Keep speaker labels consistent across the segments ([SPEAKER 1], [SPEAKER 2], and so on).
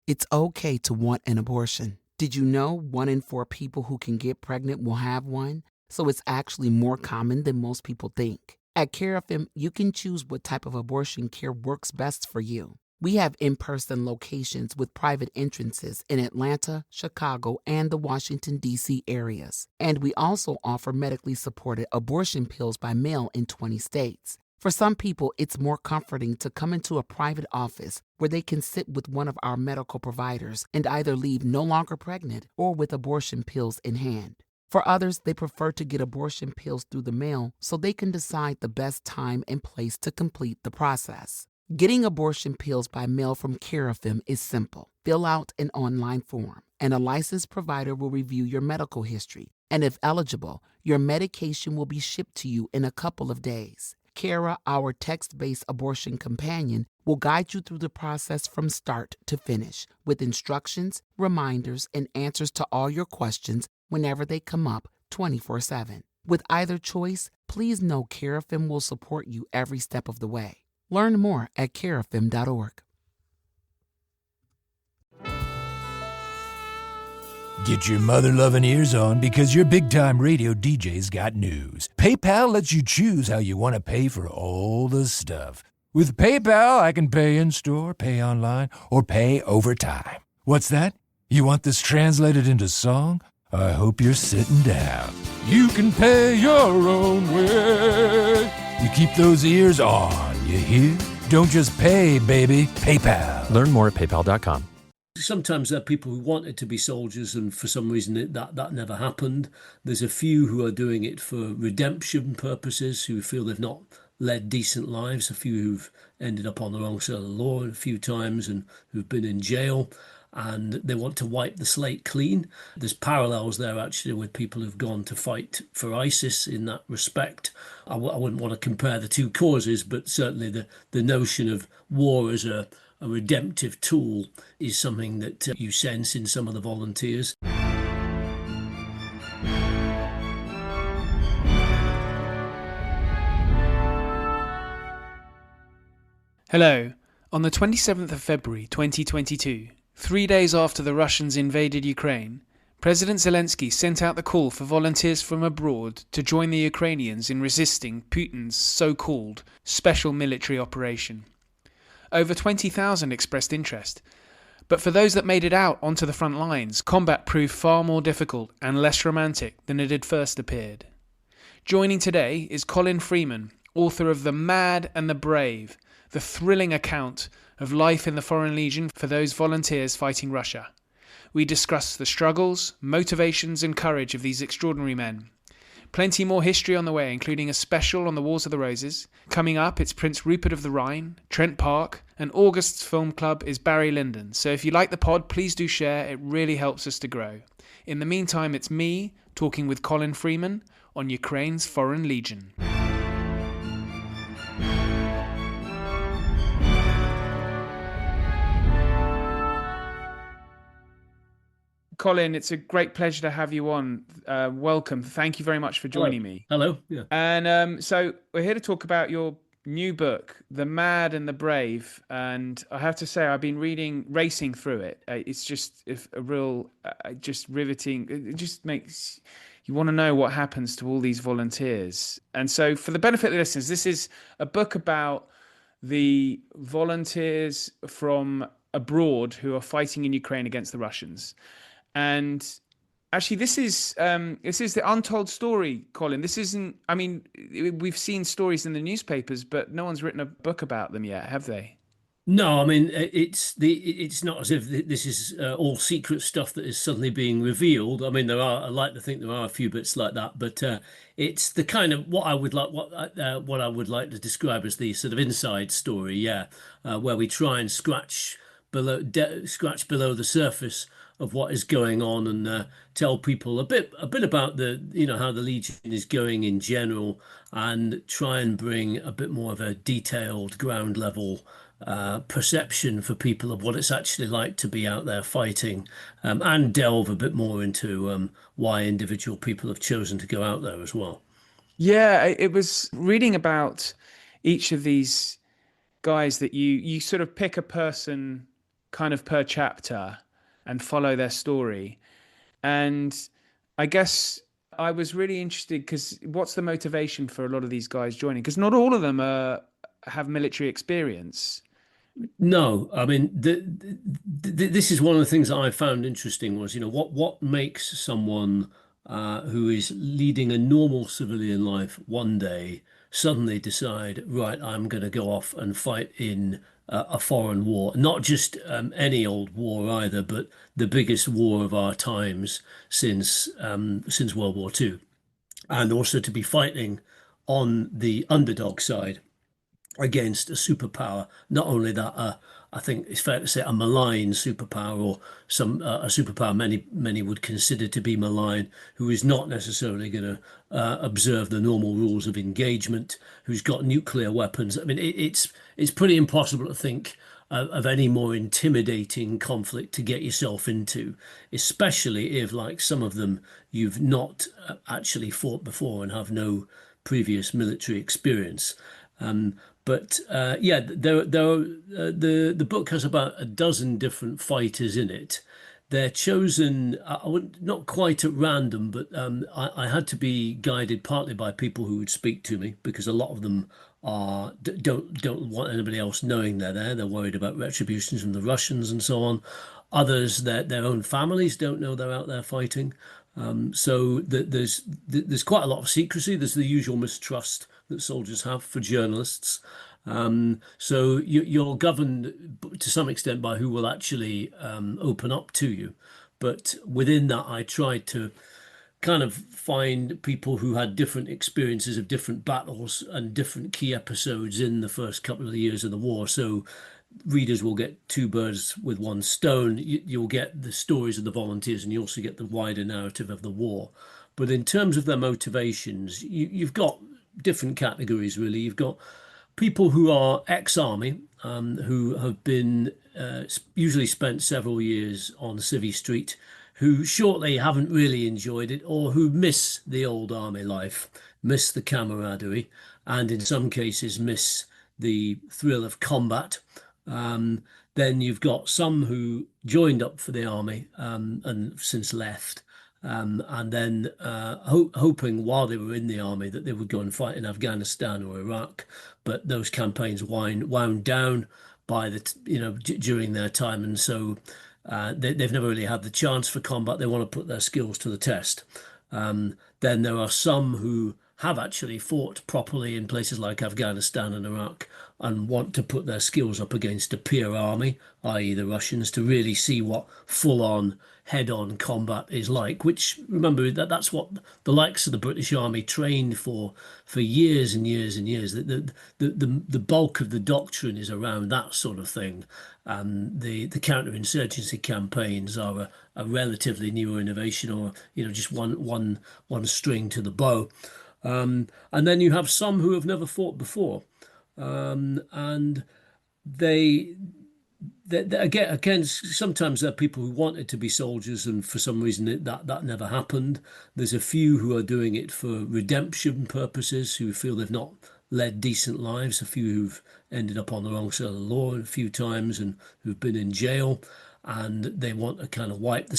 [SPEAKER 1] It's okay to want an abortion. Did you know 1 in 4 people who can get pregnant will have one? So it's actually more common than most people think. At CareFM, you can choose what type of abortion care works best for you. We have in-person locations with private entrances in Atlanta, Chicago, and the Washington, D.C. areas. And we also offer medically supported abortion pills by mail in 20 states. For some people, it's more comforting to come into a private office where they can sit with one of our medical providers and either leave no longer pregnant or with abortion pills in hand. For others, they prefer to get abortion pills through the mail so they can decide the best time and place to complete the process. Getting abortion pills by mail from CareFM is simple. Fill out an online form, and a licensed provider will review your medical history. And if eligible, your medication will be shipped to you in a couple of days. Kara, our text-based abortion companion, will guide you through the process from start to finish with instructions, reminders, and answers to all your questions whenever they come up 24/7. With either choice, please know CareFM will support you every step of the way. Learn more at carefm.org.
[SPEAKER 2] Get your mother-loving ears on because your big-time radio DJ's got news. PayPal lets you choose how you want to pay for all the stuff. With PayPal, I can pay in-store, pay online, or pay over time. What's that? You want this translated into song? I hope you're sitting down. You can pay your own way. You keep those ears on, you hear? Don't just pay, baby. PayPal.
[SPEAKER 3] Learn more at paypal.com.
[SPEAKER 4] Sometimes there are people who wanted to be soldiers and for some reason that never happened. There's a few who are doing it for redemption purposes, who feel they've not led decent lives, a few who've ended up on the wrong side of the law a few times and who've been in jail, and they want to wipe the slate clean. There's parallels there actually with people who've gone to fight for ISIS in that respect. I wouldn't want to compare the two causes, but certainly the notion of war as a redemptive tool is something that you sense in some of the volunteers.
[SPEAKER 5] Hello. On the 27th of February 2022, 3 days after the Russians invaded Ukraine, President Zelensky sent out the call for volunteers from abroad to join the Ukrainians in resisting Putin's so-called special military operation. Over 20,000 expressed interest. But for those that made it out onto the front lines, combat proved far more difficult and less romantic than it had first appeared. Joining today is Colin Freeman, author of The Mad and the Brave, the thrilling account of life in the Foreign Legion for those volunteers fighting Russia. We discuss the struggles, motivations and courage of these extraordinary men. Plenty more history on the way, including a special on the Wars of the Roses. Coming up, it's Prince Rupert of the Rhine, Trent Park, and August's film club is Barry Lyndon. So if you like the pod, please do share. It really helps us to grow. In the meantime, it's me talking with Colin Freeman on Ukraine's Foreign Legion. Colin, it's a great pleasure to have you on. Welcome. Thank you very much for joining me.
[SPEAKER 4] Hello. Yeah.
[SPEAKER 5] And so we're here to talk about your new book, The Mad and the Brave. And I have to say, I've been racing through it. It's just a real, just riveting. It just makes you want to know what happens to all these volunteers. And so for the benefit of the listeners, this is a book about the volunteers from abroad who are fighting in Ukraine against the Russians. And actually, this is the untold story, Colin. This isn't. I mean, we've seen stories in the newspapers, but no one's written a book about them yet, have they?
[SPEAKER 4] No, I mean it's not as if this is all secret stuff that is suddenly being revealed. I mean, I like to think there are a few bits like that, but it's the kind of what I would like to describe as the sort of inside story, yeah, where we try and scratch below the surface of what is going on and tell people a bit about how the Legion is going in general, and try and bring a bit more of a detailed ground level perception for people of what it's actually like to be out there fighting, and delve a bit more into why individual people have chosen to go out there as well.
[SPEAKER 5] Yeah, it was reading about each of these guys that you sort of pick a person kind of per chapter and follow their story. And I guess I was really interested because what's the motivation for a lot of these guys joining? Because not all of them have military experience.
[SPEAKER 4] No, I mean, this is one of the things that I found interesting was, what makes someone who is leading a normal civilian life one day suddenly decide, right, I'm going to go off and fight in a foreign war, not just any old war either, but the biggest war of our times since World War II, and also to be fighting on the underdog side against a superpower. Not only that, I think it's fair to say a malign superpower, or a superpower many would consider to be malign, who is not necessarily going to observe the normal rules of engagement, who's got nuclear weapons. I mean, it's pretty impossible to think of any more intimidating conflict to get yourself into, especially if, like some of them, you've not actually fought before and have no previous military experience. Um, but yeah, the book has about a dozen different fighters in it. They're chosen, I would not quite at random, but I had to be guided partly by people who would speak to me, because a lot of them don't want anybody else knowing they're there. They're worried about retributions from the Russians and so on. Others, their own families don't know they're out there fighting. There's quite a lot of secrecy. There's the usual mistrust that soldiers have for journalists. So you're governed to some extent by who will actually open up to you. But within that, I tried to kind of find people who had different experiences of different battles and different key episodes in the first couple of years of the war. So readers will get two birds with one stone. You'll get the stories of the volunteers, and you also get the wider narrative of the war. But in terms of their motivations, you've got different categories, really. You've got people who are ex-army, who have been usually spent several years on Civvy Street, who shortly haven't really enjoyed it, or who miss the old army life, miss the camaraderie, and in some cases miss the thrill of combat. Then you've got some who joined up for the army and since left, and then hoping while they were in the army that they would go and fight in Afghanistan or Iraq, but those campaigns wound down by during their time, and so they've never really had the chance for combat. They want to put their skills to the test. Then there are some who have actually fought properly in places like Afghanistan and Iraq and want to put their skills up against a peer army, i.e. the Russians, to really see what full-on, head-on combat is like, which, remember, that's what the likes of the British Army trained for years and years and years. The bulk of the doctrine is around that sort of thing. The counterinsurgency campaigns are a relatively newer innovation, or just one string to the bow. And then you have some who have never fought before, and they again, sometimes there are people who wanted to be soldiers, and for some reason that never happened. There's a few who are doing it for redemption purposes, who feel they've not led decent lives. A few who've ended up on the wrong side of the law a few times and who've been in jail, and they want to kind of wipe the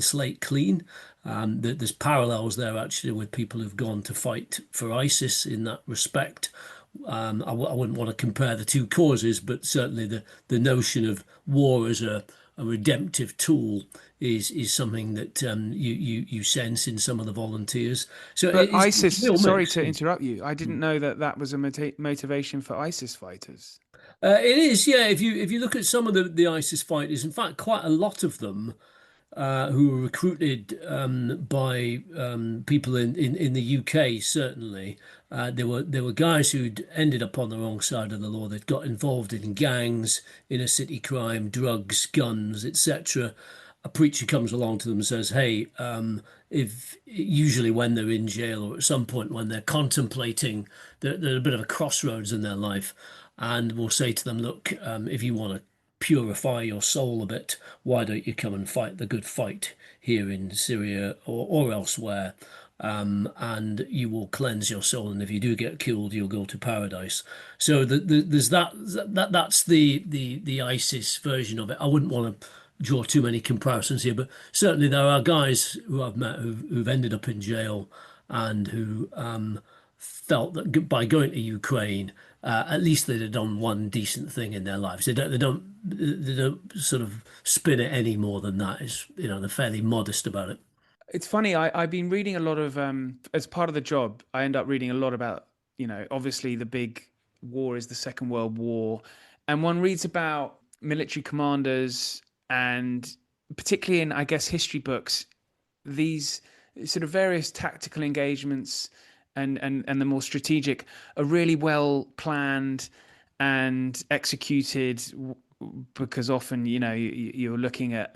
[SPEAKER 4] slate clean. There's parallels there actually with people who've gone to fight for ISIS in that respect. I wouldn't want to compare the two causes, but certainly the notion of war as a redemptive tool is something that you sense in some of the volunteers. So
[SPEAKER 5] but ISIS, sorry to interrupt you, I didn't know that was a motivation for ISIS fighters.
[SPEAKER 4] It is, yeah. If you look at some of the ISIS fighters, in fact, quite a lot of them who were recruited by people in the UK, certainly. There were guys who'd ended up on the wrong side of the law. They'd got involved in gangs, inner city crime, drugs, guns, etc. A preacher comes along to them and says, "Hey, if usually when they're in jail or at some point when they're contemplating, they're at a bit of a crossroads in their life, and we'll say to them, look, if you want to purify your soul a bit, why don't you come and fight the good fight here in Syria or elsewhere?" and you will cleanse your soul. And if you do get killed, you'll go to paradise. So there's that's the ISIS version of it. I wouldn't want to draw too many comparisons here, but certainly there are guys who I've met who've ended up in jail and who felt that by going to Ukraine, at least they'd have done one decent thing in their lives. They don't sort of spin it any more than that. It's, they're fairly modest about it.
[SPEAKER 5] It's funny. I've been reading a lot of, as part of the job, I end up reading a lot about, obviously the big war is the Second World War. And one reads about military commanders and particularly in, I guess, history books, these sort of various tactical engagements and the more strategic are really well planned and executed because often, you're looking at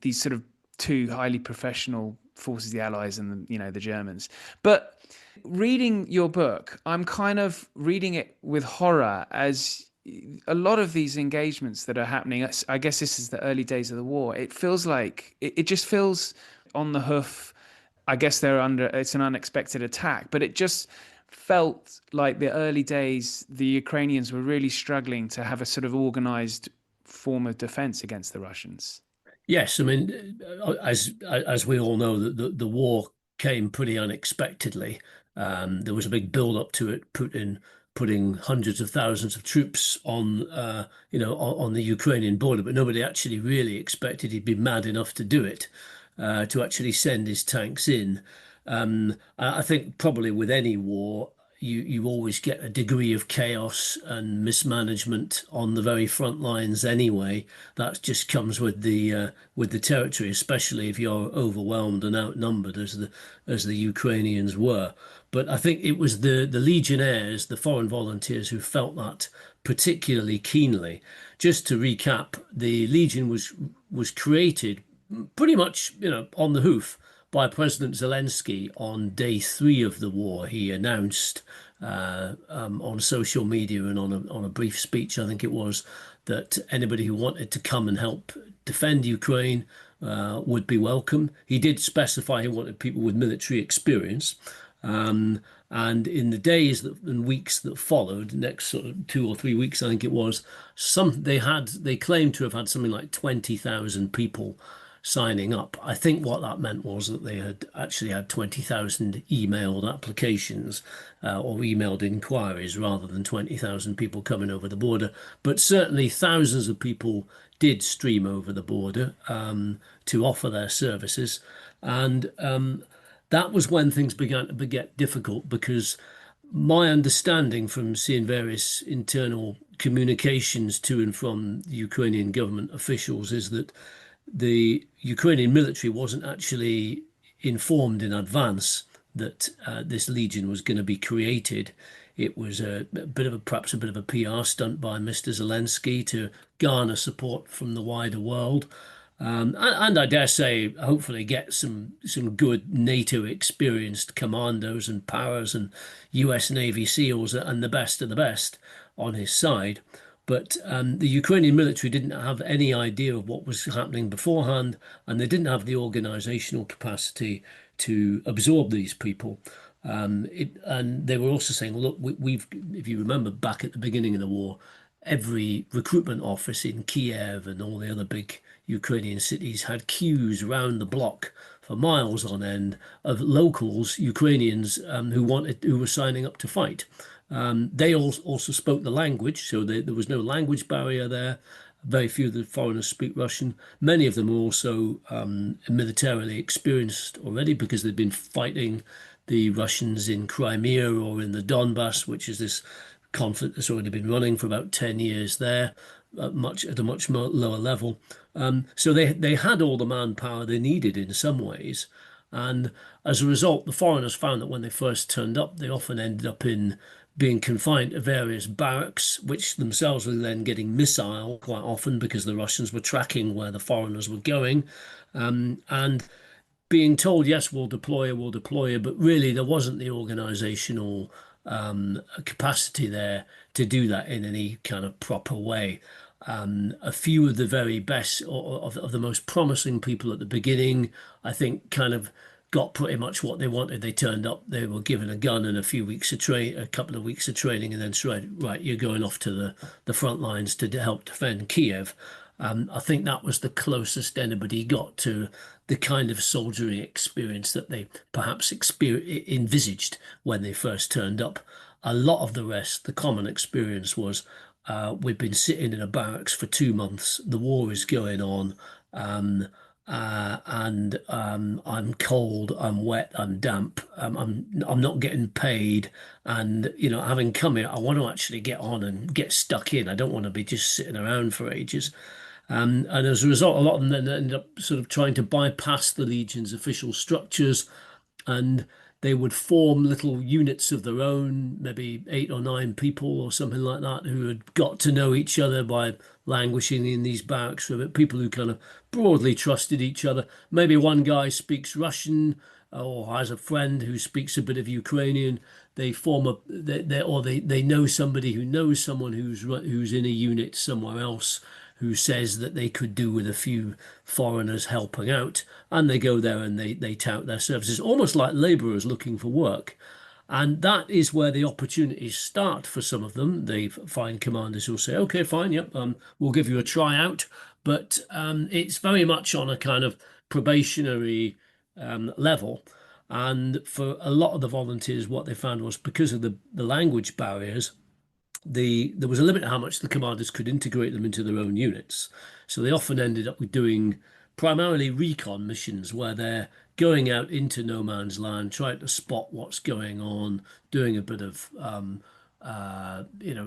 [SPEAKER 5] these sort of two highly professional forces, the Allies and the Germans. But reading your book, I'm kind of reading it with horror, as a lot of these engagements that are happening, I guess this is the early days of the war. It feels like it just feels on the hoof. I guess it's an unexpected attack, but it just felt like the early days, the Ukrainians were really struggling to have a sort of organized form of defense against the Russians.
[SPEAKER 4] Yes, I mean, as we all know, the war came pretty unexpectedly. There was a big build up to it. Putin putting hundreds of thousands of troops on the Ukrainian border, but nobody actually really expected he'd be mad enough to do it, to actually send his tanks in. I think probably with any war, you always get a degree of chaos and mismanagement on the very front lines anyway. That just comes with the territory, especially if you're overwhelmed and outnumbered as the Ukrainians were. But I think it was the legionnaires, the foreign volunteers, who felt that particularly keenly. Just to recap, the Legion was created pretty much, on the hoof by President Zelensky on day 3 of the war. He announced on social media and on a brief speech, I think it was, that anybody who wanted to come and help defend Ukraine would be welcome. He did specify he wanted people with military experience. And in the days and weeks that followed, next sort of 2 or 3 weeks, I think it was, they claimed to have had something like 20,000 people signing up. I think what that meant was that they had actually had 20,000 emailed applications or emailed inquiries rather than 20,000 people coming over the border. But certainly thousands of people did stream over the border to offer their services. And that was when things began to get difficult, because my understanding from seeing various internal communications to and from the Ukrainian government officials is that the Ukrainian military wasn't actually informed in advance that this legion was going to be created. It was perhaps a bit of a PR stunt by Mr. Zelensky to garner support from the wider world. And I dare say, hopefully, get some good NATO experienced commandos and paras and US Navy SEALs and the best of the best on his side. But the Ukrainian military didn't have any idea of what was happening beforehand, and they didn't have the organizational capacity to absorb these people. And they were also saying, look, if you remember back at the beginning of the war, every recruitment office in Kiev and all the other big Ukrainian cities had queues round the block for miles on end of locals, Ukrainians who were signing up to fight. They also spoke the language, so there was no language barrier there. Very few of the foreigners speak Russian. Many of them were also militarily experienced already because they'd been fighting the Russians in Crimea or in the Donbass, which is this conflict that's already been running for about 10 years there, at a much more lower level. So they had all the manpower they needed in some ways. And as a result, the foreigners found that when they first turned up, they often ended up in being confined to various barracks, which themselves were then getting missiled quite often because the Russians were tracking where the foreigners were going. And being told, yes, we'll deploy you, but really there wasn't the organizational capacity there to do that in any kind of proper way. A few of the very best of the most promising people at the beginning, I think, kind of got pretty much what they wanted. They turned up, they were given a gun and a couple of weeks of training, and then said, right, you're going off to the front lines to help defend Kiev. I think that was the closest anybody got to the kind of soldiery experience that they perhaps envisaged when they first turned up. A lot of the rest, the common experience was we've been sitting in a barracks for 2 months, the war is going on, um, and I'm cold, I'm wet, I'm damp, I'm not getting paid, and having come here, I want to actually get on and get stuck in. I don't want to be just sitting around for ages. And as a result, a lot of them then ended up sort of trying to bypass the Legion's official structures, and they would form little units of their own, maybe 8 or 9 people or something like that, who had got to know each other by languishing in these barracks with it, people who kind of broadly trusted each other. Maybe one guy speaks Russian or has a friend who speaks a bit of Ukrainian. They form they know somebody who knows someone who's in a unit somewhere else, who says that they could do with a few foreigners helping out, and they go there and they tout their services, almost like labourers looking for work. And that is where the opportunities start for some of them. They find commanders who'll say, okay, fine, yep, we'll give you a tryout. But it's very much on a kind of probationary level. And for a lot of the volunteers, what they found was, because of the language barriers, there was a limit to how much the commanders could integrate them into their own units. So they often ended up with doing primarily recon missions, where they're going out into no man's land, trying to spot what's going on, doing a bit of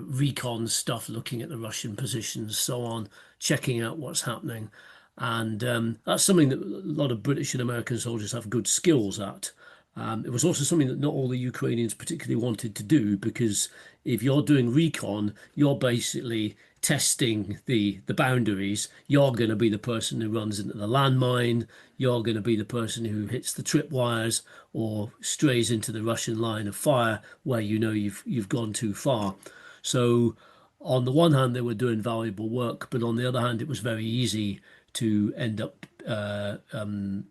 [SPEAKER 4] recon stuff, looking at the Russian positions, so on, checking out what's happening. And that's something that a lot of British and American soldiers have good skills at. It was also something that not all the Ukrainians particularly wanted to do, because if you're doing recon, you're basically testing the boundaries. You're going to be the person who runs into the landmine. You're going to be the person who hits the tripwires or strays into the Russian line of fire where you've gone too far. So on the one hand, they were doing valuable work, but on the other hand, it was very easy to end up in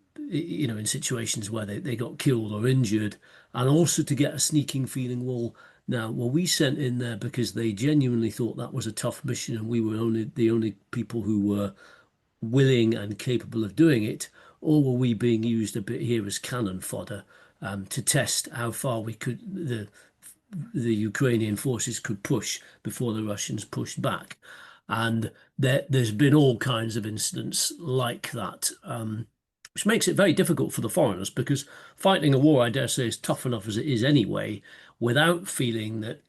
[SPEAKER 4] situations where they got killed or injured, and also to get a sneaking feeling, well, now, were we sent in there because they genuinely thought that was a tough mission and we were the only people who were willing and capable of doing it, or were we being used a bit here as cannon fodder to test how far the Ukrainian forces could push before the Russians pushed back? And there's been all kinds of incidents like that, which makes it very difficult for the foreigners, because fighting a war, I dare say, is tough enough as it is anyway, without feeling that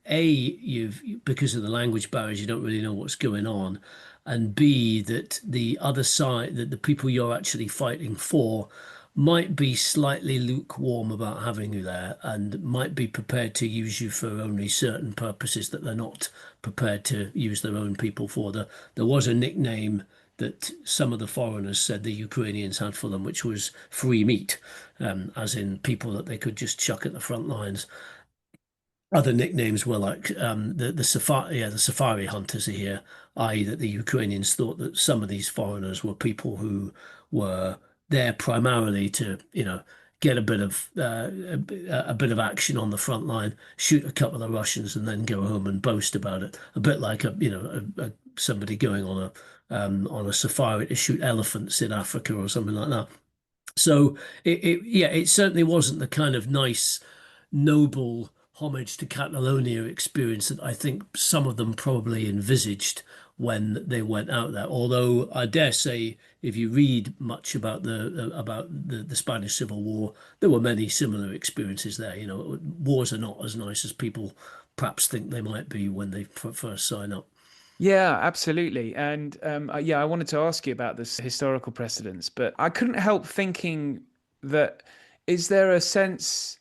[SPEAKER 4] because of the language barriers, you don't really know what's going on, and B, that the other side, that the people you're actually fighting for might be slightly lukewarm about having you there, and might be prepared to use you for only certain purposes that they're not prepared to use their own people for. There was a nickname that some of the foreigners said the Ukrainians had for them, which was free meat, as in people that they could just chuck at the front lines. Other nicknames were like the safari hunters are here, i.e., that the Ukrainians thought that some of these foreigners were people who were there primarily to, get a bit of action on the front line, shoot a couple of Russians, and then go home and boast about it. A bit like somebody going on a safari to shoot elephants in Africa or something like that. So it certainly wasn't the kind of nice, noble homage to Catalonia experience that I think some of them probably envisaged when they went out there. Although I dare say, if you read much about the Spanish Civil War, there were many similar experiences there. Wars are not as nice as people perhaps think they might be when they first sign up.
[SPEAKER 5] Yeah, absolutely. And I wanted to ask you about this historical precedence, but I couldn't help thinking that, is there a sense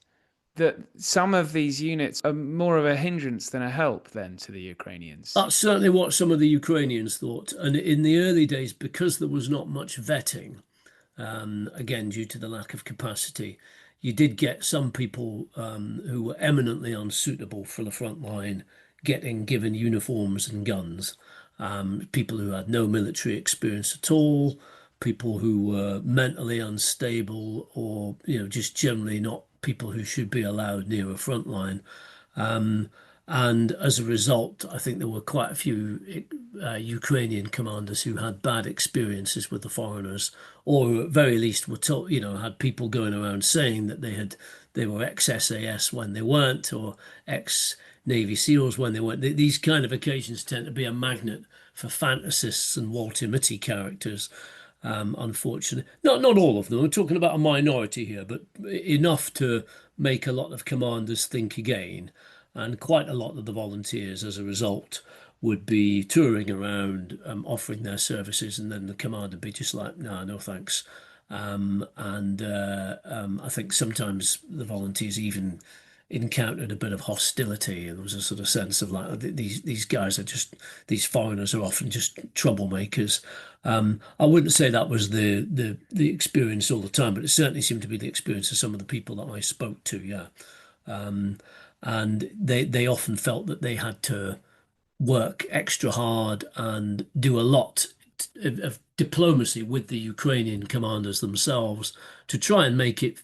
[SPEAKER 5] that some of these units are more of a hindrance than a help then to the Ukrainians?
[SPEAKER 4] That's certainly what some of the Ukrainians thought. And in the early days, because there was not much vetting, again, due to the lack of capacity, you did get some people who were eminently unsuitable for the front line getting given uniforms and guns. People who had no military experience at all, people who were mentally unstable or, just generally not people who should be allowed near a front line. Um, and as a result, I think there were quite a few Ukrainian commanders who had bad experiences with the foreigners, or at very least were told, had people going around saying that they were ex-SAS when they weren't, or ex-Navy SEALs when they weren't. These kind of occasions tend to be a magnet for fantasists and Walter Mitty characters. Unfortunately, not all of them. We're talking about a minority here, but enough to make a lot of commanders think again. And quite a lot of the volunteers, as a result, would be touring around, offering their services, and then the commander would be just like, "No, no, thanks." I think sometimes the volunteers even encountered a bit of hostility. There was a sort of sense of like, these guys are just, these foreigners are often just troublemakers. I wouldn't say that was the experience all the time, but it certainly seemed to be the experience of some of the people that I spoke to. Yeah. Um, and they often felt that they had to work extra hard and do a lot of diplomacy with the Ukrainian commanders themselves to try and make it,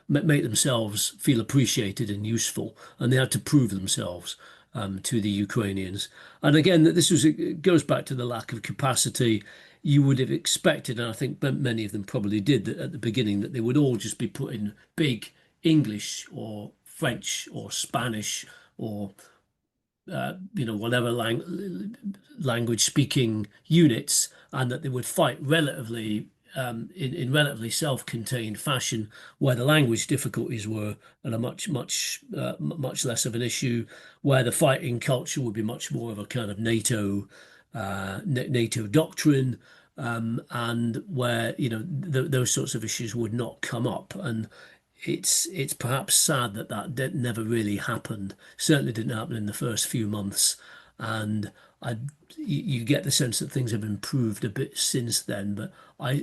[SPEAKER 4] make themselves feel appreciated and useful. And they had to prove themselves to the Ukrainians. And again, that this was, it goes back to the lack of capacity. You would have expected, and I think many of them probably did, that at the beginning that they would all just be put in big English or French or Spanish or whatever language speaking units, and that they would fight relatively in relatively self-contained fashion, where the language difficulties were at a much less of an issue, where the fighting culture would be much more of a kind of NATO doctrine, and where those sorts of issues would not come up. And it's perhaps sad that never really happened. Certainly didn't happen in the first few months, and you get the sense that things have improved a bit since then. But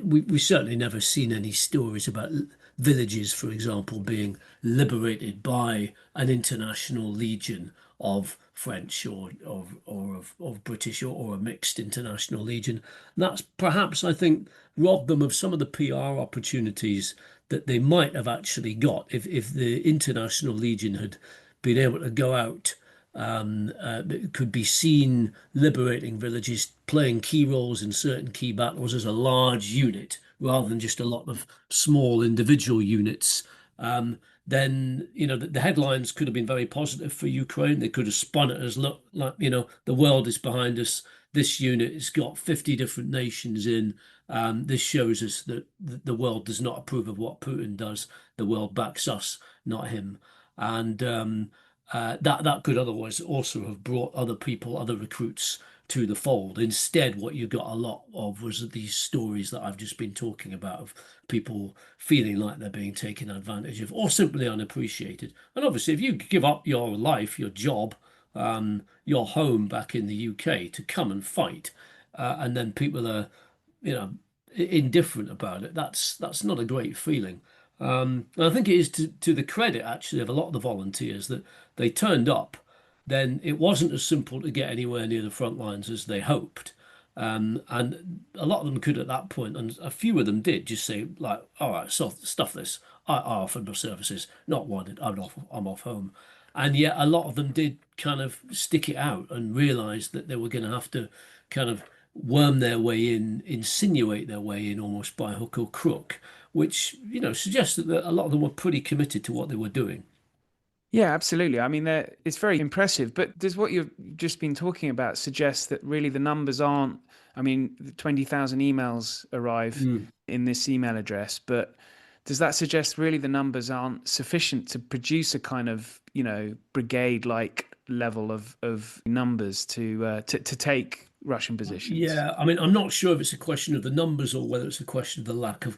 [SPEAKER 4] we certainly never seen any stories about villages, for example, being liberated by an international legion of French or of British or a mixed international legion. And that's perhaps, I think, robbed them of some of the PR opportunities that they might have actually got if the International Legion had been able to go out, could be seen liberating villages, playing key roles in certain key battles as a large unit rather than just a lot of small individual units. Then the headlines could have been very positive for Ukraine. They could have spun it as, look, like, the world is behind us. This unit has got 50 different nations in. This shows us that the world does not approve of what Putin does. The world backs us, not him. And that could otherwise also have brought other people, other recruits to the fold. Instead, what you got a lot of was these stories that I've just been talking about, of people feeling like they're being taken advantage of or simply unappreciated. And obviously, if you give up your life, your job, your home back in the UK to come and fight, and then people are, indifferent about it, that's not a great feeling. And I think it is to the credit actually of a lot of the volunteers that they turned up. Then it wasn't as simple to get anywhere near the front lines as they hoped. And a lot of them could at that point, and a few of them did just say, like, all right, so stuff this. I offered my services, not wanted. I'm off home. And yet a lot of them did kind of stick it out and realize that they were going to have to kind of worm their way in, insinuate their way in almost by hook or crook, which, suggests that a lot of them were pretty committed to what they were doing.
[SPEAKER 5] Yeah, absolutely. I mean, it's very impressive. But does what you've just been talking about suggest that really the numbers aren't? I mean, 20,000 emails arrive in this email address, but does that suggest really the numbers aren't sufficient to produce a kind of, brigade-like level of numbers to take Russian positions?
[SPEAKER 4] Yeah, I mean, I'm not sure if it's a question of the numbers or whether it's a question of the lack of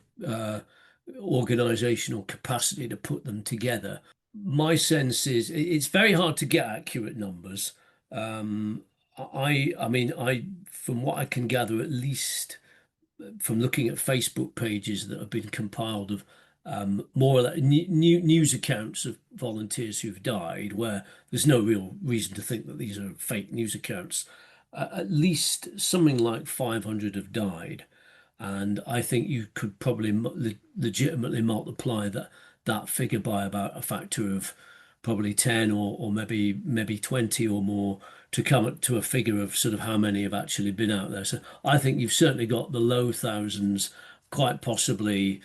[SPEAKER 4] organizational capacity to put them together. My sense is it's very hard to get accurate numbers. I mean, from what I can gather, at least from looking at Facebook pages that have been compiled of more or less news accounts of volunteers who've died, where there's no real reason to think that these are fake news accounts. At least something like 500 have died. And I think you could probably legitimately multiply that figure by about a factor of probably 10 or maybe 20 or more to come up to a figure of sort of how many have actually been out there. So I think you've certainly got the low thousands, quite possibly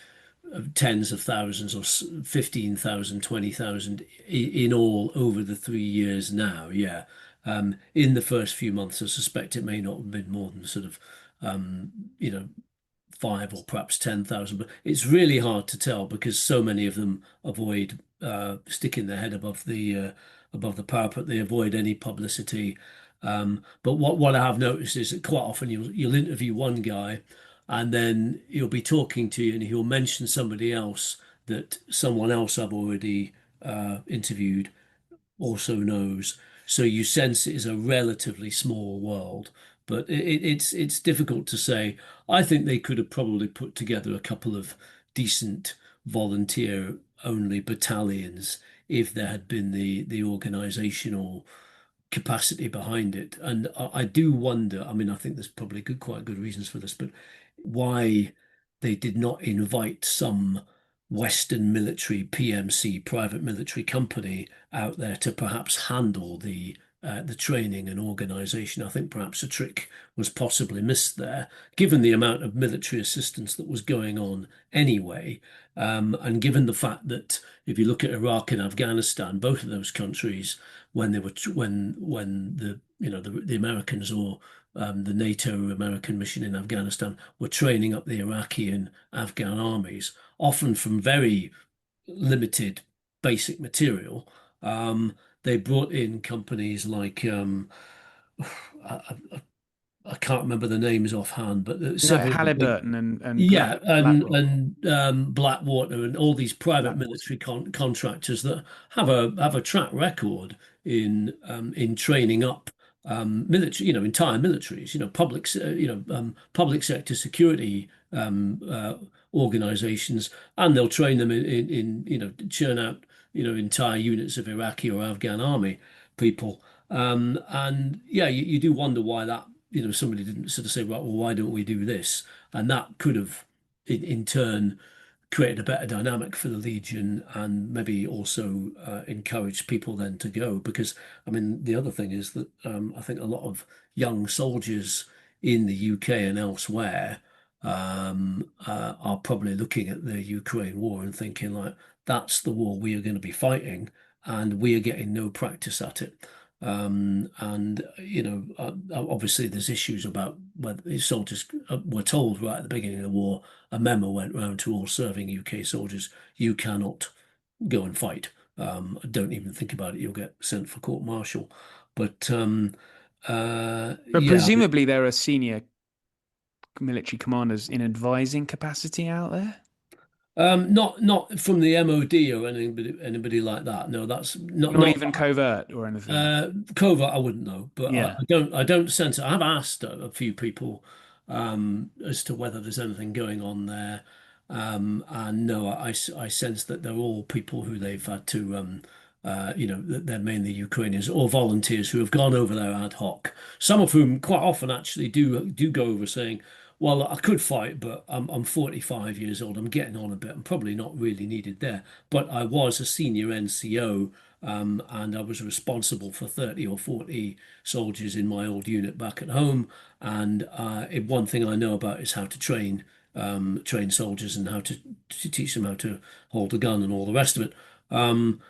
[SPEAKER 4] tens of thousands or 15,000, 20,000 in all over the 3 years now. Yeah. In the first few months, I suspect it may not have been more than sort of, um, you know, five or perhaps 10,000, but it's really hard to tell because so many of them avoid sticking their head above the parapet. They avoid any publicity. But what I have noticed is that quite often you'll interview one guy, and then he'll be talking to you, and he'll mention somebody else that someone else I've already interviewed also knows. So you sense it is a relatively small world, but it's difficult to say. I think they could have probably put together a couple of decent volunteer only battalions if there had been the organizational capacity behind it. And I do wonder, I mean, I think there's probably quite good reasons for this, but why they did not invite some Western military PMC, private military company out there to perhaps handle the training and organization. I think perhaps a trick was possibly missed there, given the amount of military assistance that was going on anyway, and given the fact that if you look at Iraq and Afghanistan, both of those countries, when they were when the the Americans or the NATO American mission in Afghanistan were training up the Iraqi and Afghan armies, often from very limited basic material. They brought in companies like I, I can't remember the names offhand, but
[SPEAKER 5] Like
[SPEAKER 4] several of the big,
[SPEAKER 5] Halliburton and
[SPEAKER 4] yeah,
[SPEAKER 5] BlackRock.
[SPEAKER 4] Blackwater and all these private
[SPEAKER 5] Blackwater.
[SPEAKER 4] military contractors that have a track record in training up military, entire militaries, public sector security organizations, and they'll train them churn out entire units of Iraqi or Afghan army people. And yeah, you do wonder why that somebody didn't sort of say, right, well, why don't we do this? And that could have, in turn, created a better dynamic for the Legion and maybe also encouraged people then to go. Because, I mean, the other thing is that I think a lot of young soldiers in the UK and elsewhere are probably looking at the Ukraine war and thinking, like, that's the war we are going to be fighting, and we are getting no practice at it. And obviously there's issues about whether these soldiers were told right at the beginning of the war. A memo went round to all serving UK soldiers: you cannot go and fight. Don't even think about it. You'll get sent for court martial. But
[SPEAKER 5] But
[SPEAKER 4] yeah,
[SPEAKER 5] presumably there are senior military commanders in advising capacity out there.
[SPEAKER 4] not from the MOD or anybody like that. No, that's
[SPEAKER 5] Not
[SPEAKER 4] not
[SPEAKER 5] even covert or anything.
[SPEAKER 4] covert. I wouldn't know, but
[SPEAKER 5] Yeah.
[SPEAKER 4] I don't sense it. I have asked a few people as to whether there's anything going on there, and no, I sense that they're all people who they've had to that they're mainly Ukrainians or volunteers who have gone over there ad hoc. Some of whom quite often actually do go over saying, well, I could fight, but I'm 45 years old. I'm getting on a bit. I'm probably not really needed there. But I was a senior NCO, and I was responsible for 30 or 40 soldiers in my old unit back at home. And one thing I know about is how to train soldiers and how to teach them how to hold a gun and all the rest of it.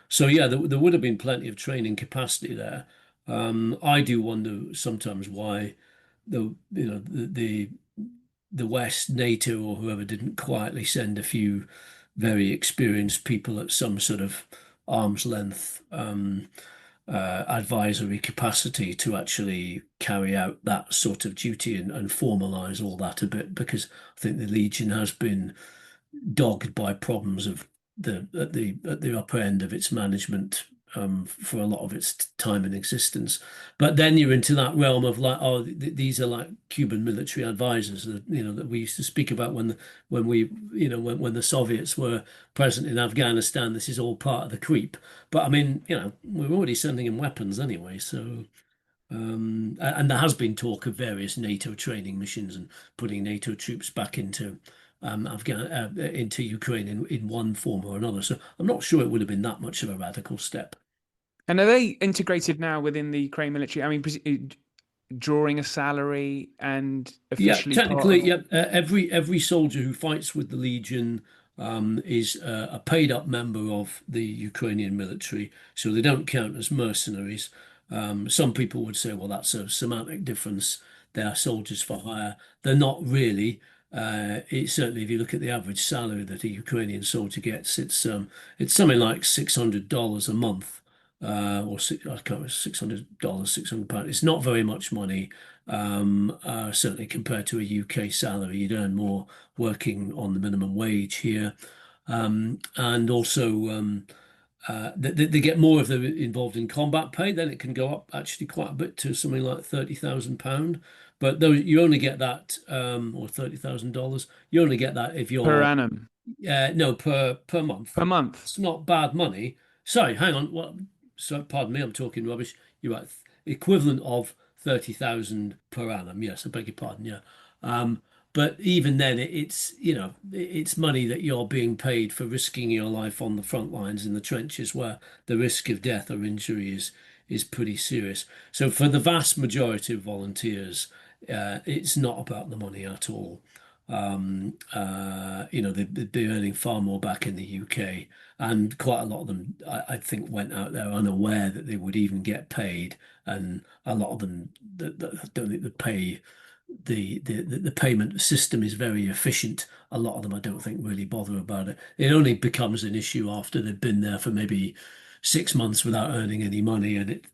[SPEAKER 4] So yeah, there would have been plenty of training capacity there. I do wonder sometimes why the West, NATO, or whoever didn't quietly send a few very experienced people at some sort of arm's length advisory capacity to actually carry out that sort of duty and formalize all that a bit, because I think the Legion has been dogged by problems of the upper end of its management for a lot of its time in existence. But then you're into that realm of like, oh, these are like Cuban military advisors that that we used to speak about when we when the Soviets were present in Afghanistan. This is all part of the creep. But I mean, we're already sending in weapons anyway, so And there has been talk of various NATO training missions and putting NATO troops back into into Ukraine in one form or another. So I'm not sure it would have been that much of a radical step.
[SPEAKER 5] And are they integrated now within the Ukraine military? I mean, drawing a salary and
[SPEAKER 4] Yeah,
[SPEAKER 5] officially part
[SPEAKER 4] technically,
[SPEAKER 5] of.
[SPEAKER 4] yeah. Every soldier who fights with the Legion is a paid up member of the Ukrainian military, so they don't count as mercenaries. Some people would say, well, that's a semantic difference. They are soldiers for hire. They're not really. It's certainly, if you look at the average salary that a Ukrainian soldier gets, it's something like $600 a month, or I can't remember, $600, £600. It's not very much money. Certainly compared to a UK salary, you'd earn more working on the minimum wage here. And also, they get more if they're involved in combat pay, then it can go up actually quite a bit to something like £30,000. But though you only get that, or $30,000, you only get that if
[SPEAKER 5] Per
[SPEAKER 4] you're
[SPEAKER 5] annum,
[SPEAKER 4] no, per month.
[SPEAKER 5] per month.
[SPEAKER 4] It's not bad money. Sorry, hang on. What? So, pardon me, I'm talking rubbish. You're right. Equivalent of 30,000 per annum. Yes, I beg your pardon. Yeah. Um, but even then, it's it's money that you're being paid for risking your life on the front lines in the trenches, where the risk of death or injury is pretty serious. So for the vast majority of volunteers, it's not about the money at all. They'd be earning far more back in the UK, and quite a lot of them, I think, went out there unaware that they would even get paid, and a lot of them that don't think the pay the payment system is very efficient. A lot of them, I don't think, really bother about it. It only becomes an issue after they've been there for maybe 6 months without earning any money, and it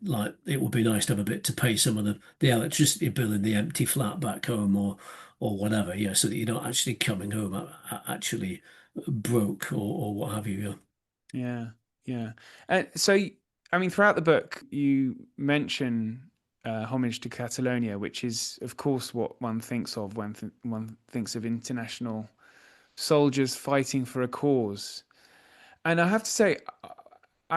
[SPEAKER 4] would be nice to have a bit to pay some of the electricity bill in the empty flat back home, or whatever, yeah, so that you're not actually coming home actually broke, or what have you.
[SPEAKER 5] Yeah, yeah. So, I mean, throughout the book, you mention homage to Catalonia, which is, of course, what one thinks of when one thinks of international soldiers fighting for a cause. And I have to say,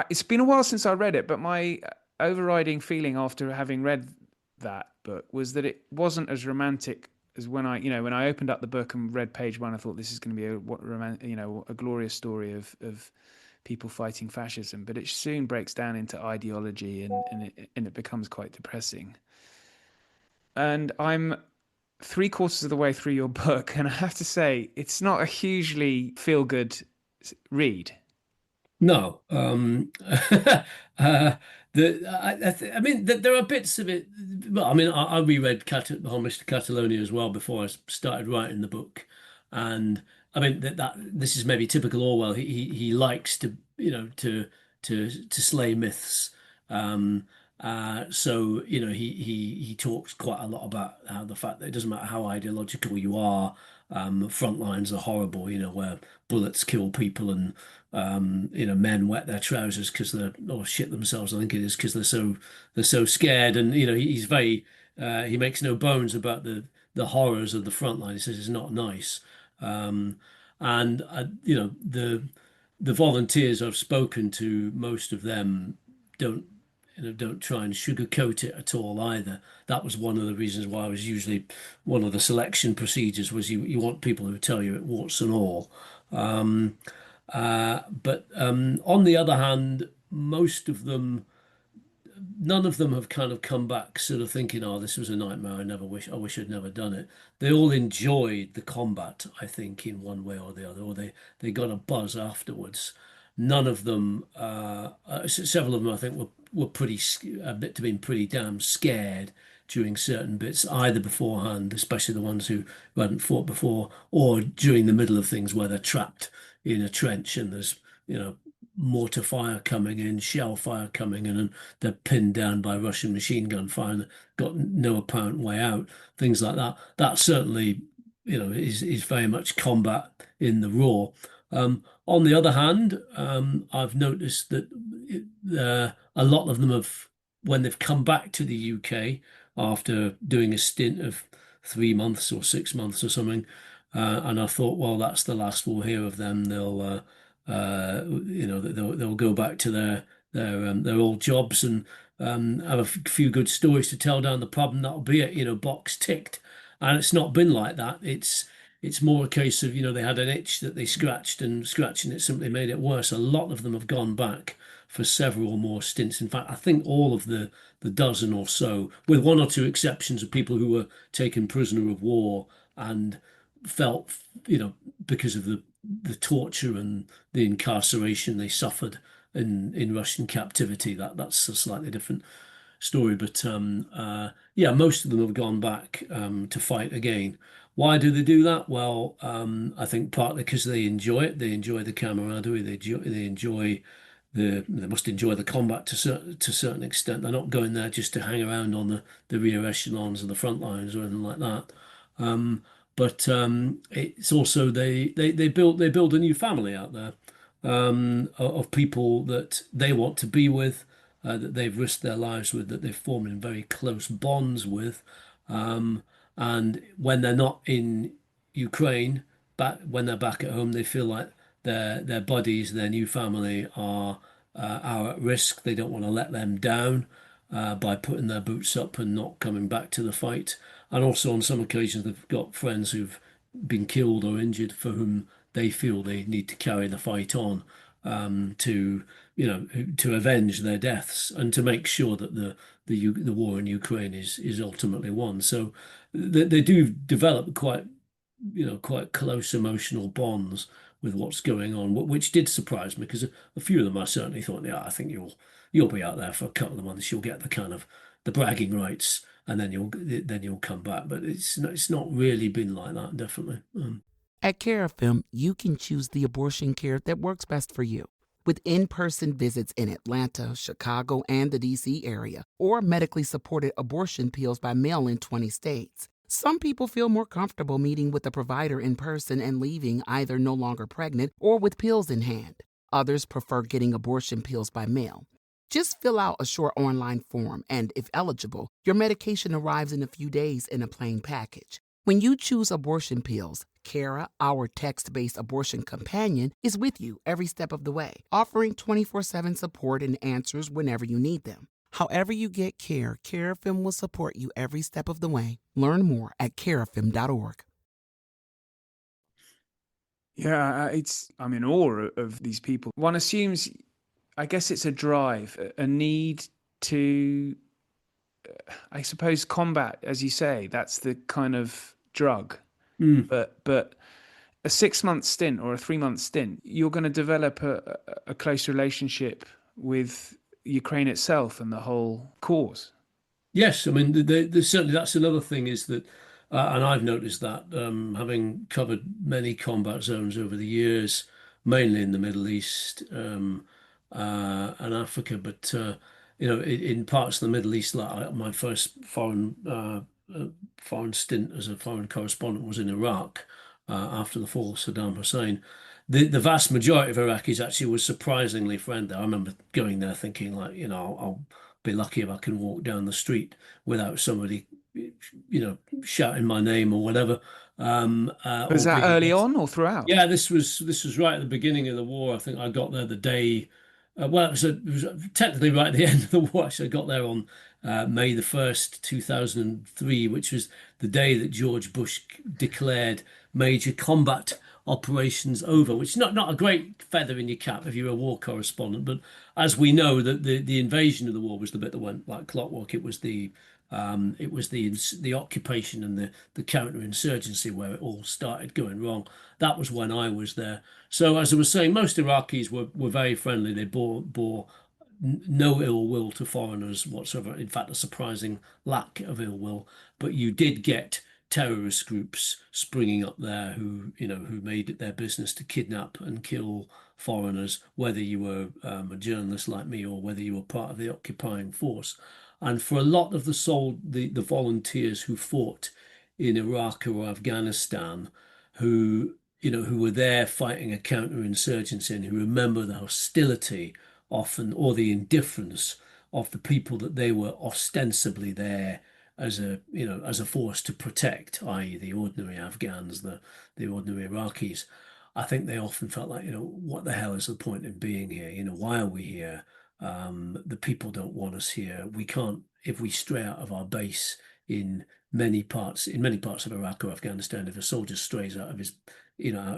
[SPEAKER 5] it's been a while since I read it, but my overriding feeling after having read that book was that it wasn't as romantic as when I opened up the book and read page one. I thought this is going to be a glorious story of people fighting fascism, but it soon breaks down into ideology, and it becomes quite depressing. And I'm three-quarters of the way through your book, and I have to say it's not a hugely feel-good read.
[SPEAKER 4] No, I mean, there are bits of it. Well, I mean, I reread Homage to Catalonia as well before I started writing the book, and I mean that this is maybe typical Orwell. He likes to to slay myths. Um, so he talks quite a lot about how the fact that it doesn't matter how ideological you are, front lines are horrible. Where bullets kill people, and men wet their trousers because they're or shit themselves. I think it is because they're so scared. And he's very he makes no bones about the horrors of the front line. He says it's not nice. And the volunteers I've spoken to, most of them don't don't try and sugarcoat it at all either. That was one of the reasons why I was usually one of the selection procedures was you want people who tell you it warts and all. Um, but on the other hand, most of them, none of them have kind of come back sort of thinking, oh, this was a nightmare. I wish I'd never done it. They all enjoyed the combat, I think, in one way or the other, or they got a buzz afterwards. None of them, several of them, I think, were admit to being pretty damn scared during certain bits, either beforehand, especially the ones who hadn't fought before, or during the middle of things where they're trapped in a trench and there's, mortar fire coming in, shell fire coming in, and they're pinned down by Russian machine gun fire and got no apparent way out, things like that. That certainly, is very much combat in the raw. On the other hand, I've noticed that a lot of them have, when they've come back to the UK after doing a stint of 3 months or 6 months or something, and I thought, well, that's the last we'll hear of them. They'll go back to their old jobs, and have a few good stories to tell down the pub, and that'll be it, box ticked. And it's not been like that. It's more a case of, they had an itch that they scratched, and scratching it simply made it worse. A lot of them have gone back for several more stints. In fact, I think all of the dozen or so, with one or two exceptions of people who were taken prisoner of war and felt, because of the torture and the incarceration they suffered in Russian captivity. That's a slightly different story, but yeah, most of them have gone back to fight again. Why do they do that? Well, I think partly because they enjoy it. They enjoy the camaraderie. They must enjoy the combat to a certain extent. They're not going there just to hang around on the rear echelons of the front lines or anything like that. Um, but it's also they build a new family out there, of people that they want to be with, that they've risked their lives with, that they've formed in very close bonds with. Um, and when they're not in Ukraine, when they're back at home, they feel like their buddies, their new family are at risk. They don't want to let them down by putting their boots up and not coming back to the fight. And also on some occasions, they've got friends who've been killed or injured for whom they feel they need to carry the fight on, to to avenge their deaths and to make sure that the war in Ukraine is ultimately won. So they do develop quite close emotional bonds with what's going on, which did surprise me because a few of them I certainly thought, yeah, I think you'll be out there for a couple of months, you'll get the kind of the bragging rights, and then you'll come back. But it's not really been like that, definitely.
[SPEAKER 1] At Carafem, you can choose the abortion care that works best for you. With in-person visits in Atlanta, Chicago, and the D.C. area, or medically supported abortion pills by mail in 20 states. Some people feel more comfortable meeting with a provider in person and leaving either no longer pregnant or with pills in hand. Others prefer getting abortion pills by mail. Just fill out a short online form, and if eligible, your medication arrives in a few days in a plain package. When you choose abortion pills, Cara, our text-based abortion companion, is with you every step of the way, offering 24/7 support and answers whenever you need them. However you get care, Carafem will support you every step of the way. Learn more at carafem.org.
[SPEAKER 5] Yeah, I'm in awe of these people. One assumes, I guess it's a drive, a need to, I suppose, combat, as you say. That's the kind of drug.
[SPEAKER 4] Mm.
[SPEAKER 5] But a 6-month stint or a 3-month stint, you're going to develop a close relationship with Ukraine itself and the whole cause.
[SPEAKER 4] Yes, I mean, certainly that's another thing is that, and I've noticed that, having covered many combat zones over the years, mainly in the Middle East, and Africa, but in parts of the Middle East, like my first foreign stint as a foreign correspondent was in Iraq, after the fall of Saddam Hussein. The vast majority of Iraqis actually was surprisingly friendly. I remember going there thinking like, I'll be lucky if I can walk down the street without somebody, shouting my name or whatever.
[SPEAKER 5] Was
[SPEAKER 4] Or
[SPEAKER 5] that
[SPEAKER 4] being
[SPEAKER 5] early
[SPEAKER 4] aggressive.
[SPEAKER 5] on or throughout?
[SPEAKER 4] Yeah, this was right at the beginning of the war. I think I got there the day. Well, it was technically right at the end of the war. So I got there on May the 1st, 2003, which was the day that George Bush declared major combat operations over, which is not a great feather in your cap if you're a war correspondent. But as we know, that the invasion of the war was the bit that went like clockwork. It was the occupation and the counterinsurgency where it all started going wrong. That was when I was there. So as I was saying, most Iraqis were very friendly. They bore no ill will to foreigners whatsoever. In fact, a surprising lack of ill will. But you did get terrorist groups springing up there who made it their business to kidnap and kill foreigners, whether you were a journalist like me or whether you were part of the occupying force. And for a lot of the volunteers who fought in Iraq or Afghanistan, who were there fighting a counterinsurgency and who remember the hostility often or the indifference of the people that they were ostensibly there as a force to protect, i.e. the ordinary Afghans, the ordinary Iraqis. I think they often felt like, what the hell is the point in being here? Why are we here? The people don't want us here. We can't, if we stray out of our base in many parts of Iraq or Afghanistan, if a soldier strays out of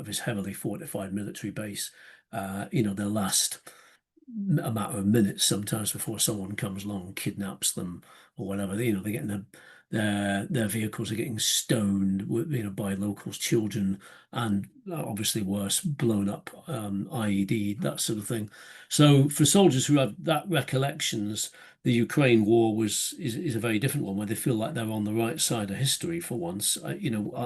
[SPEAKER 4] his heavily fortified military base, they'll last a matter of minutes sometimes before someone comes along and kidnaps them or whatever. They're getting their vehicles are getting stoned, by locals, children, and obviously worse, blown up IED, that sort of thing. So for soldiers who have that recollections, the Ukraine war is a very different one where they feel like they're on the right side of history for once.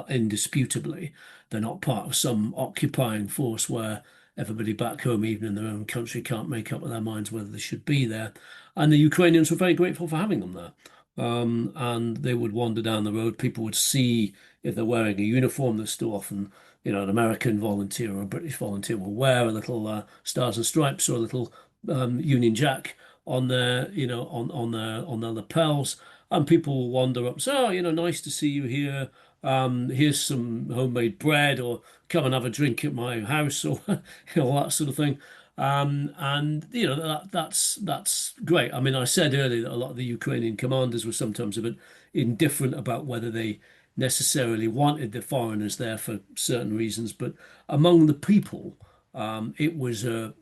[SPEAKER 4] Indisputably, they're not part of some occupying force where everybody back home, even in their own country, can't make up their minds whether they should be there. And the Ukrainians were very grateful for having them there. And they would wander down the road. People would see if they're wearing a uniform. There's still often, an American volunteer or a British volunteer will wear a little Stars and Stripes or a little Union Jack on their, on their lapels, and people will wander up. So, nice to see you here. Here's some homemade bread, or come and have a drink at my house, or that sort of thing. And that's great. I mean, I said earlier that a lot of the Ukrainian commanders were sometimes a bit indifferent about whether they necessarily wanted the foreigners there for certain reasons, but among the people, it was a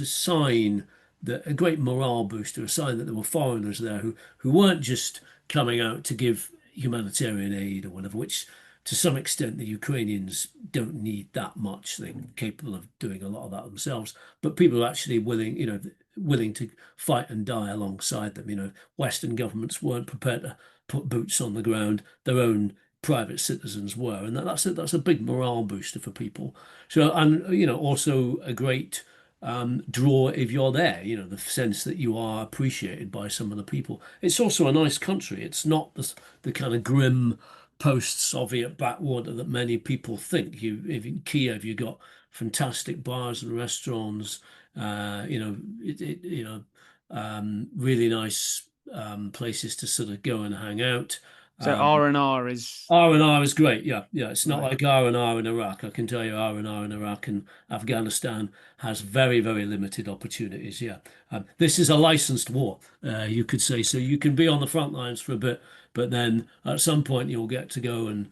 [SPEAKER 4] sign that a great morale booster, a sign that there were foreigners there who weren't just coming out to give humanitarian aid or whatever, which to some extent the Ukrainians don't need that much. They're capable of doing a lot of that themselves. But people are actually willing to fight and die alongside them. Western governments weren't prepared to put boots on the ground. Their own private citizens were, and that's a big morale booster for people. So, and also a great draw if you're there, the sense that you are appreciated by some of the people. It's also a nice country. It's not the kind of grim post-Soviet backwater that many people think. If in Kiev, you've got fantastic bars and restaurants, really nice places to sort of go and hang out.
[SPEAKER 5] So R&R is
[SPEAKER 4] R&R is great. Yeah, yeah. It's not
[SPEAKER 5] right.
[SPEAKER 4] like R&R in Iraq. I can tell you R&R in Iraq and Afghanistan has very, very limited opportunities. Yeah. This is a licensed war, you could say. So you can be on the front lines for a bit, but then at some point you'll get to go and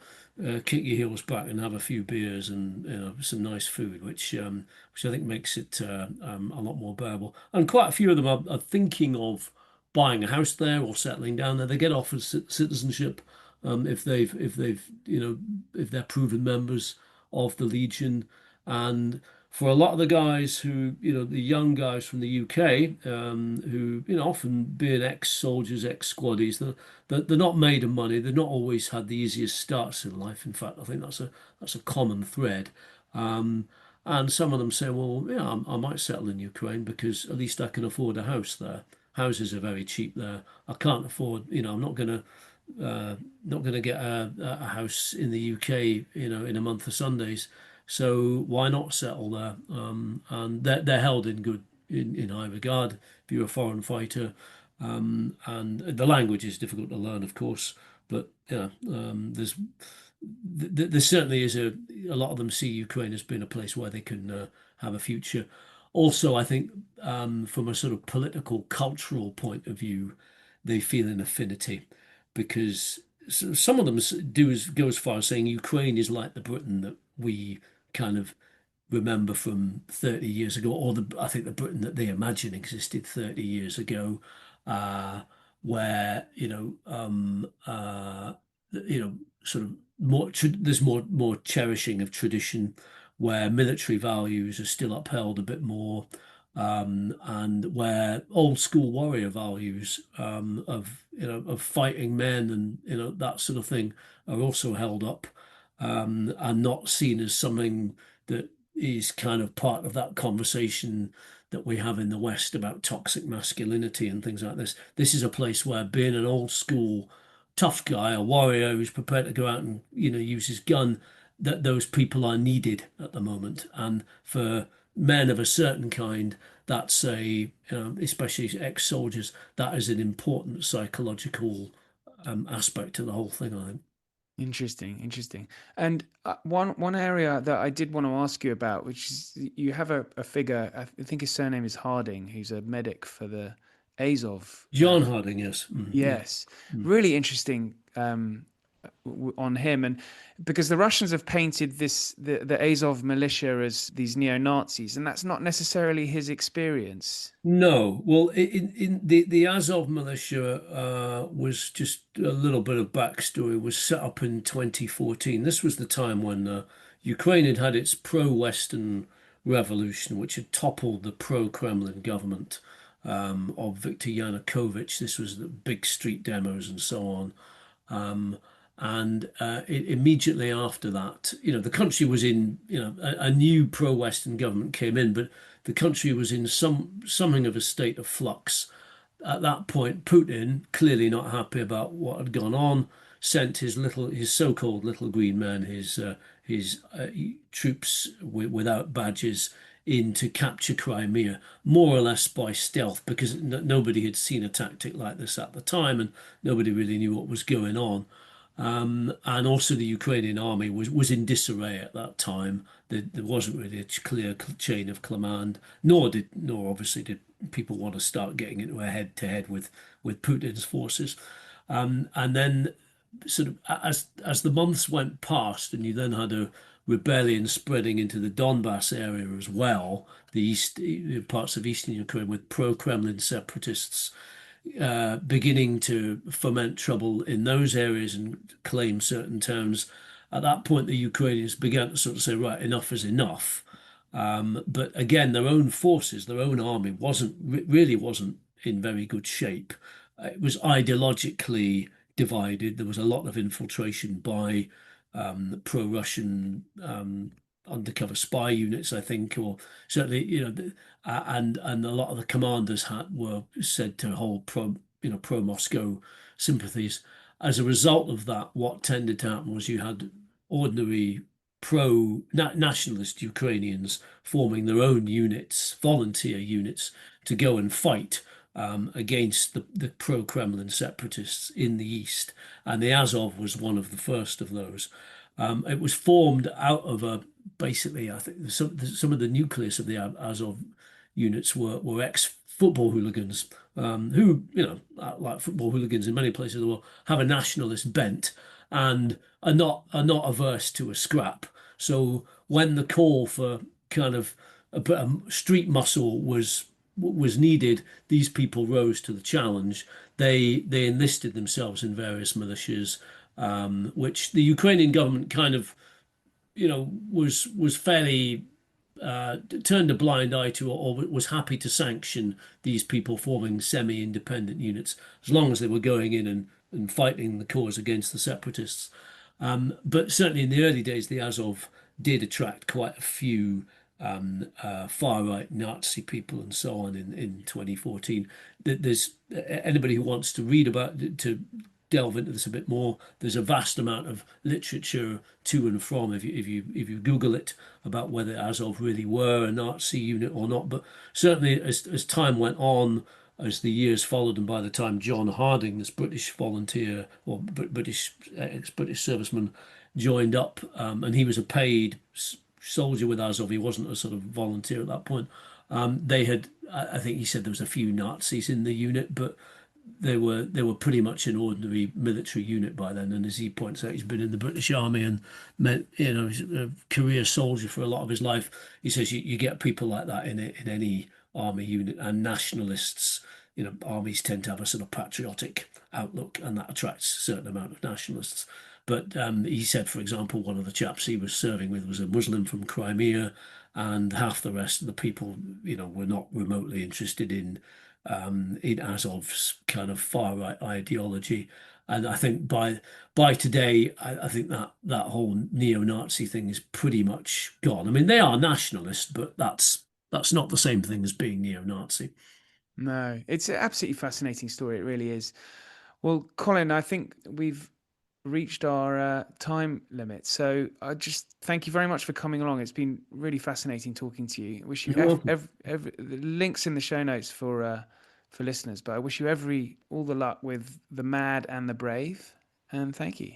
[SPEAKER 4] kick your heels back and have a few beers and some nice food, which I think makes it a lot more bearable. And quite a few of them are thinking of buying a house there or settling down there. They get offered citizenship if they're proven members of the Legion. And for a lot of the guys the young guys from the UK, who often being ex-soldiers, ex-squaddies, they're not made of money. They've not always had the easiest starts in life. In fact, I think that's a common thread. And some of them say, well, yeah, I might settle in Ukraine because at least I can afford a house there. Houses are very cheap there. I can't afford, I'm not gonna get a house in the UK, in a month of Sundays. So why not settle there? And they're held in high regard if you're a foreign fighter. And the language is difficult to learn, of course, but there certainly is a lot of them see Ukraine as being a place where they can have a future. Also, I think from a sort of political, cultural point of view, they feel an affinity because some of them go as far as saying Ukraine is like the Britain that we kind of remember from 30 years ago, or I think the Britain that they imagine existed 30 years ago, where sort of there's more cherishing of tradition, where military values are still upheld a bit more, and where old school warrior values of fighting men and that sort of thing are also held up, and not seen as something that is kind of part of that conversation that we have in the West about toxic masculinity and things like this. This is a place where being an old school tough guy, a warrior who's prepared to go out and use his gun, that those people are needed at the moment. And for men of a certain kind, that's especially ex-soldiers, that is an important psychological aspect to the whole thing, I think.
[SPEAKER 5] Interesting. And one area that I did want to ask you about, which is you have a figure, I think his surname is Harding, who's a medic for the Azov.
[SPEAKER 4] John Harding, yes. Yeah.
[SPEAKER 5] Yes, really interesting on him, and because the Russians have painted the Azov militia as these neo-Nazis, and that's not necessarily his experience.
[SPEAKER 4] No, well, in the Azov militia was just a little bit of backstory. Was set up in 2014. This was the time when Ukraine had had its pro-Western revolution, which had toppled the pro-Kremlin government of Viktor Yanukovych. This was the big street demos and so on. Um, and immediately after that, the country was in, a new pro-Western government came in, but the country was in something of a state of flux. At that point, Putin, clearly not happy about what had gone on, sent his so-called little green men, his troops without badges in to capture Crimea, more or less by stealth, because nobody had seen a tactic like this at the time, and nobody really knew what was going on. And also the Ukrainian army was in disarray at that time. There wasn't really a clear chain of command, nor obviously did people want to start getting into a head-to-head with Putin's forces. And then sort of as the months went past, and you then had a rebellion spreading into the Donbass area as well, the parts of eastern Ukraine with pro-Kremlin separatists beginning to foment trouble in those areas and claim certain terms. At that point, the Ukrainians began to sort of say, right, enough is enough. But again, their own forces, their own army really wasn't in very good shape. It was ideologically divided. There was a lot of infiltration by pro-Russian undercover spy units, I think, or certainly, and a lot of the commanders were said to hold pro-Moscow sympathies. As a result of that, what tended to happen was you had ordinary pro-nationalist Ukrainians forming their own units, volunteer units, to go and fight against the pro-Kremlin separatists in the east, and the Azov was one of the first of those. It was formed out of basically, I think some of the nucleus of the Azov units were ex-football hooligans who, like football hooligans in many places of the world, have a nationalist bent and are not averse to a scrap. So when the call for kind of a bit of street muscle was needed, these people rose to the challenge. They enlisted themselves in various militias, which the Ukrainian government kind of, was fairly turned a blind eye to, or was happy to sanction these people forming semi-independent units as long as they were going in and fighting the cause against the separatists. But certainly in the early days, the Azov did attract quite a few far-right Nazi people and so on in 2014. There's anybody who wants to read about to delve into this a bit more. There's a vast amount of literature to and from, if you Google it, about whether Azov really were a Nazi unit or not. But certainly, as time went on, as the years followed, and by the time John Harding, this British volunteer or British ex-British serviceman, joined up, and he was a paid soldier with Azov. He wasn't a sort of volunteer at that point. They had, I think he said there was a few Nazis in the unit, but they were pretty much an ordinary military unit by then. And as he points out, he's been in the British Army and he's a career soldier for a lot of his life. He says you get people like that in any army unit, and nationalists. Armies tend to have a sort of patriotic outlook, and that attracts a certain amount of nationalists. But he said, for example, one of the chaps he was serving with was a Muslim from Crimea, and half the rest of the people, were not remotely interested in Azov's kind of far right ideology. And I think by today, I think that whole neo-Nazi thing is pretty much gone. I mean, they are nationalists, but that's not the same thing as being neo-Nazi.
[SPEAKER 5] No, it's an absolutely fascinating story. It really is. Well, Colin, I think we've reached our time limit. So I just thank you very much for coming along. It's been really fascinating talking to you. I wish you the links in the show notes for listeners, but I wish you all the luck with the mad and the brave. And thank you.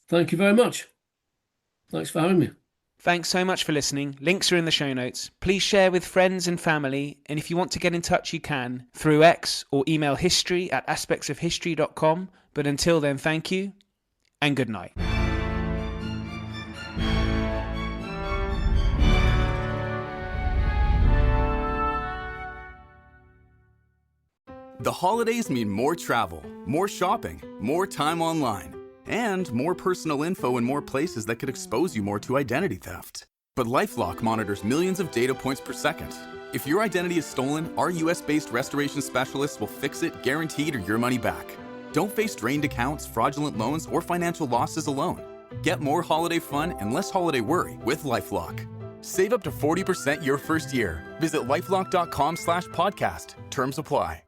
[SPEAKER 4] Thank you very much. Thanks for having me.
[SPEAKER 5] Thanks so much for listening. Links are in the show notes. Please share with friends and family, and if you want to get in touch, you can through X or email history@aspectsofhistory.com. But until then, thank you and good night.
[SPEAKER 3] The holidays mean more travel, more shopping, more time online, and more personal info in more places that could expose you more to identity theft. But LifeLock monitors millions of data points per second. If your identity is stolen, our US-based restoration specialists will fix it, guaranteed, or your money back. Don't face drained accounts, fraudulent loans, or financial losses alone. Get more holiday fun and less holiday worry with LifeLock. Save up to 40% your first year. Visit LifeLock.com/podcast. Terms apply.